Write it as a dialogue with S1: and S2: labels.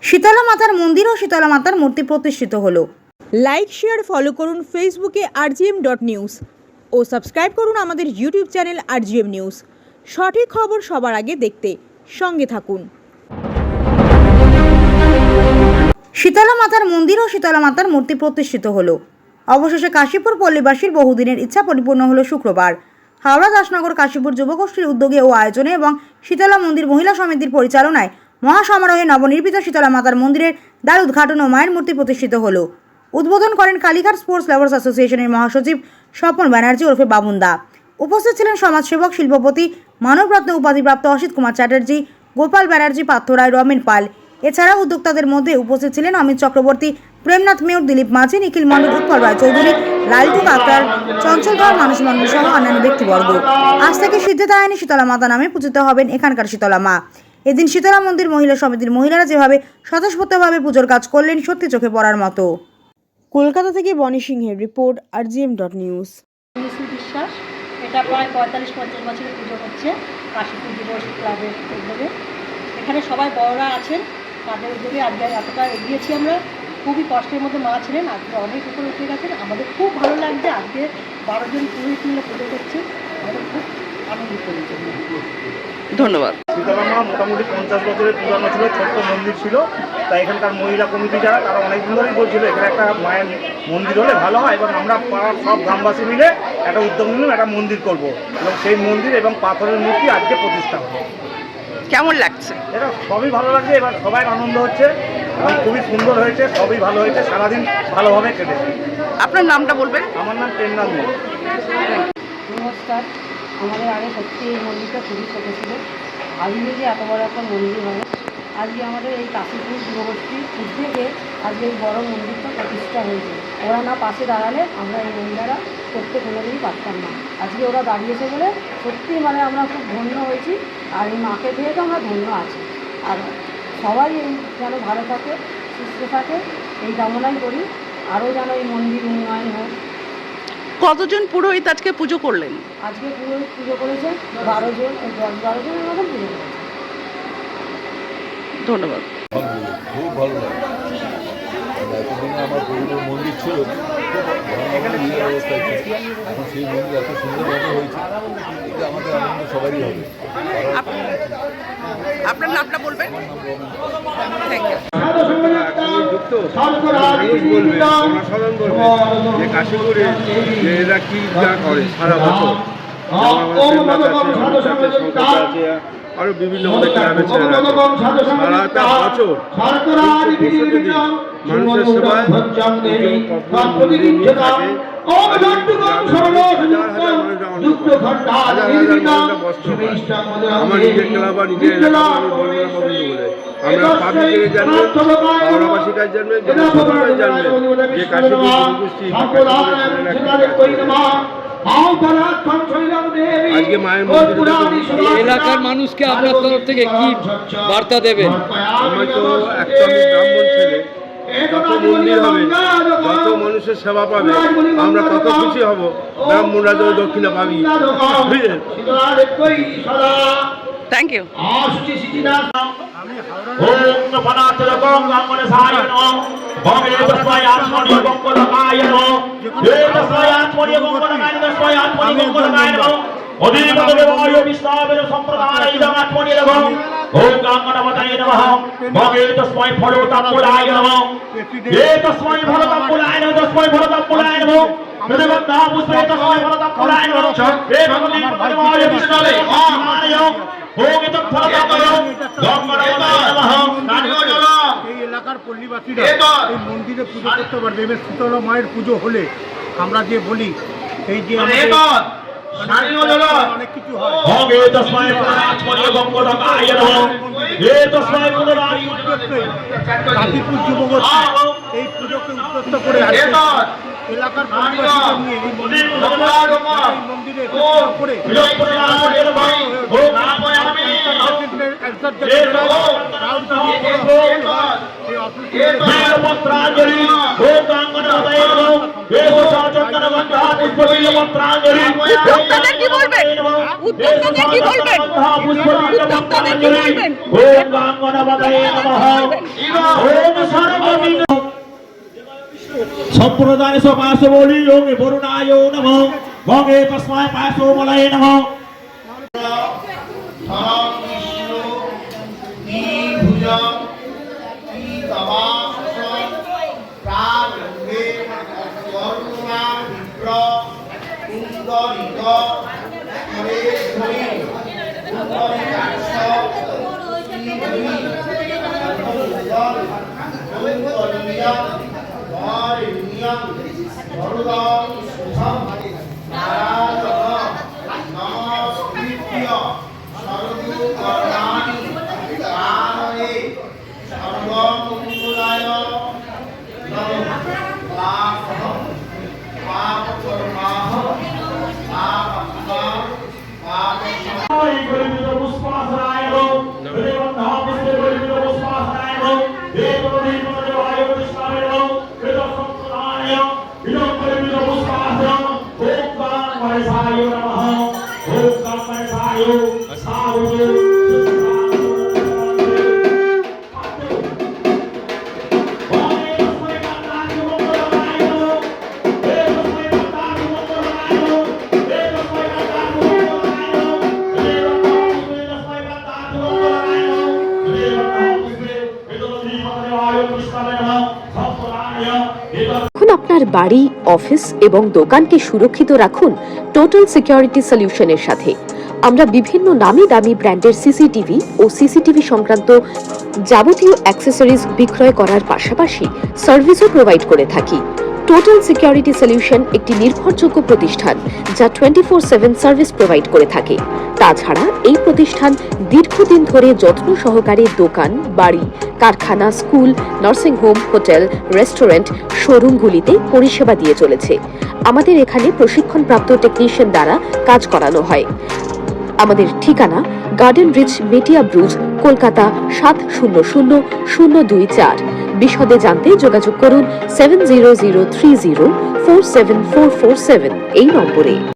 S1: শীতলা মাতার মন্দির ও শীতলা মাতার মূর্তি প্রতিষ্ঠিত হলো। লাইক শেয়ার ফলো করুন ফেসবুকে rgm.news ও সাবস্ক্রাইব করুন আমাদের ইউটিউব চ্যানেল rgm নিউজ। সঠিক খবর সবার আগে দেখতে সঙ্গে থাকুন। শীতলা মাতার মন্দির ও শীতলা মাতার মূর্তি প্রতিষ্ঠিত হলো। অবশেষে কাশীপুর পল্লীবাসীর বহুদিনের ইচ্ছা পরিপূর্ণ হলো শুক্রবার। হাওড়া দাসনগর কাশীপুর যুবগোষ্ঠীর উদ্যোগে ও আয়োজনে এবং শীতলা মন্দির মহিলা সমিতির পরিচালনায় মহাসমারোহে নবনির্মিত শীতলা মাতার মন্দিরের দ্বার উদ্ঘাটন ও মায়ের মূর্তি প্রতিষ্ঠিত হলো। উদ্বোধন করেন কালীঘাট স্পোর্টস লাভার্স অ্যাসোসিয়েশনের মহাসচিব স্বপন ব্যানার্জি ওরফে বাবুন্দা। উপস্থিত ছিলেন সমাজসেবক, শিল্পপতি, মানবরত্ন উপাধিপ্রাপ্ত অসিত কুমার চ্যাটার্জি, গোপাল ব্যানার্জি, পার্থ রায়, রমেন পাল। এছাড়াও উদ্যোক্তাদের মধ্যে উপস্থিত ছিলেন অমিত চক্রবর্তী, প্রেমনাথ মেয়র, দিলীপ মাঝি, নিখিল মণ্ডল, উৎপল রায় চৌধুরী, লালটু কাকড়ার, চঞ্চল ধর, মানুষ মণ্ডল সহ অন্যান্য ব্যক্তিবর্গ। আজ থেকে সিদ্ধিদায়িনী শীতলা মাতা নামে পূজিত হবেন এখানকার শীতলা মা। এদিন শীতলা মন্দির মহিলা সমিতির মহিলারা যেভাবে স্বতঃস্ফূর্তভাবে পুজোর কাজ করলেন সত্যি চোখে পড়ার মতো। কলকাতা থেকে বনি সিংহের রিপোর্ট, rgm.news।
S2: বিশ্বাস, এটা প্রায় 45-50 বছরের পুজো হচ্ছে কাশীপুর যুব ক্লাবের উদ্যোগে। এখানে সবাই বড়রা আছেন, তাদের উদ্যোগে আজকে এতটা এগিয়েছি আমরা। খুবই কষ্টের মধ্যে মা ছিলেন, আজকে অনেক উপরে উঠে গেছেন। আমাদের খুব ভালো লাগছে, আজকে 12 জন পুরোহিত মিলে পুজো করছে, আমাদের খুব আনন্দিত হয়েছে।
S3: ধন্যবাদ।
S4: শীতলা মা মোটামুটি 50 বছরের পুরানো ছিল, ছোট্ট মন্দির ছিল। তাই এখানকার মহিলা কমিটি যারা, তারা অনেকদিন ধরেই বলছিল এখানে একটা মায়ের মন্দির হলে ভালো হয়, এবং আমরা পাড়ার সব গ্রামবাসী মিলে একটা উদ্যোগ নিলাম, একটা মন্দির করব, এবং সেই মন্দির এবং পাথরের মূর্তি আজকে প্রতিষ্ঠা হলো।
S3: কেমন লাগছে?
S4: এটা সবই ভালো লাগছে, এবার সবাই আনন্দ হচ্ছে এবং খুবই সুন্দর হয়েছে, সবই ভালো হয়েছে, সারাদিন ভালোভাবে কেটেছে।
S3: আপনার নামটা বলবেন?
S4: আমার নাম প্রেমনাথ মেয়র।
S2: নমস্কার। আমাদের আগে সত্যি এই মন্দিরটা খুবই ছোটো ছিল, আজকে যে এত বড় একটা মন্দির হয়, আজকে আমাদের এই কাশীপুর যুবগোষ্ঠীর উদ্যোগে আজকে এই বড় মন্দিরটা প্রতিষ্ঠা হয়েছে। ওরা না পাশে দাঁড়ালে আমরা এই মহিলারা করতে কোনোদিনই পারতাম না। আজকে ওরা দাঁড়িয়েছে বলে সত্যি আমরা খুব ধন্য হয়েছি, আর এই মাকে দিয়ে তো আমরা ধন্য আছি। আর সবাই এই যেন ভালো থাকে, সুস্থ থাকে, এই কামনাই করি। আরও যেন এই মন্দির উন্নয়ন হোক।
S3: কতজন পুরোহিত আজকে পুজো করলেন?
S2: আজকে পুরোহিত পুজো করেছে 12 জন, 10-12 জনের মতন পুজো করেছে।
S3: ধন্যবাদ।
S5: খুব ভালো লাগে। এতদিনে আমার পরিবার মন্দির ছিল, খুব অবস্থায় ছিল, এখন সেই মন্দির এত সুন্দরভাবে হয়েছে, এটা আমাদের আনন্দ সবারই হবে।
S3: আপনার নামটা বলবেন? Thank you.
S6: মানুষ বলবে, জনসাধারণ বলবে যে কাশীপুরে যে এরা কি যা করে সারা বছর, আরো বিভিন্ন অনেক গ্রামের ছেলেরা সারাটা বছর মানুষের সেবায় থাকে। আমার নিজের ক্লাব বা নিজের এলাকা আমি বলবো বলে আমরা পাবলিকের জানবে, হাওড়াবাসীরা জানবে, জনসাধারণ জানবে যে কাশীপুর গোষ্ঠী আজকে মায়ের মন্দির।
S7: এলাকার মানুষকে আপনার তরফ থেকে কি বার্তা দেবেন?
S6: আমার তো একটা আমি ব্রাহ্মণ ছেলে, যত মন্দির হবে, যত মানুষের সেবা পাবে, আমরা তত খুশি হব। ব্রাহ্মণরা তো দক্ষিণা পাবি।
S3: Thank you.
S4: এই এলাকার পল্লীবাসীরা এই মন্দিরে পুজো করতে পারবে। এবার শীতলা মায়ের পুজো হলে আমরা যে বলি, এই যে অনেক কিছু হয়, কাশীপুর যুবগোষ্ঠী এই পুজোকে উদ্যস্ত করে এলাকার পরিবারকে নিয়ে এই মন্দিরে করে
S3: কি বলবেন? উদ্যোক্তাদের কি বলবেন? উদ্যোক্তাদের কি বলবেন?
S8: সম্প্রদায় সমাস বলি যোগে বরুণায় নমঃ ভগে তস্মায় পায়সো মলয়ে নমঃ
S9: এখন আপনার বাড়ি, অফিস এবং দোকানকে সুরক্ষিত রাখুন টোটাল সিকিউরিটি সলিউশনের সাথে। আমরা বিভিন্ন নামি দামি ব্র্যান্ডের সিসিটিভি ও সিসিটিভি সংক্রান্ত যাবতীয় অ্যাক্সেসরিজ বিক্রয় করার পাশাপাশি সার্ভিসও প্রোভাইড করে থাকি। টোটাল সিকিউরিটি সলিউশন একটি নির্ভরযোগ্য প্রতিষ্ঠান যা 24/7 সার্ভিস প্রোভাইড করে থাকে। তাছাড়া এই প্রতিষ্ঠান দীর্ঘদিন ধরে যত্ন সহকারে দোকান, বাড়ি, কারখানা, school, nursing home, hotel, restaurant, শোরুমগুলিতে পরিষেবা দিয়ে চলেছে। আমাদের এখানে প্রশিক্ষণপ্রাপ্ত টেকনিশিয়ান দ্বারা কাজ করানো হয়। আমাদের ঠিকানা গার্ডেন রিচ, মেটিয়া ব্রুজ, কলকাতা 700024। বিশদে জানতে যোগাযোগ করুন 7003047447 এই নম্বরে।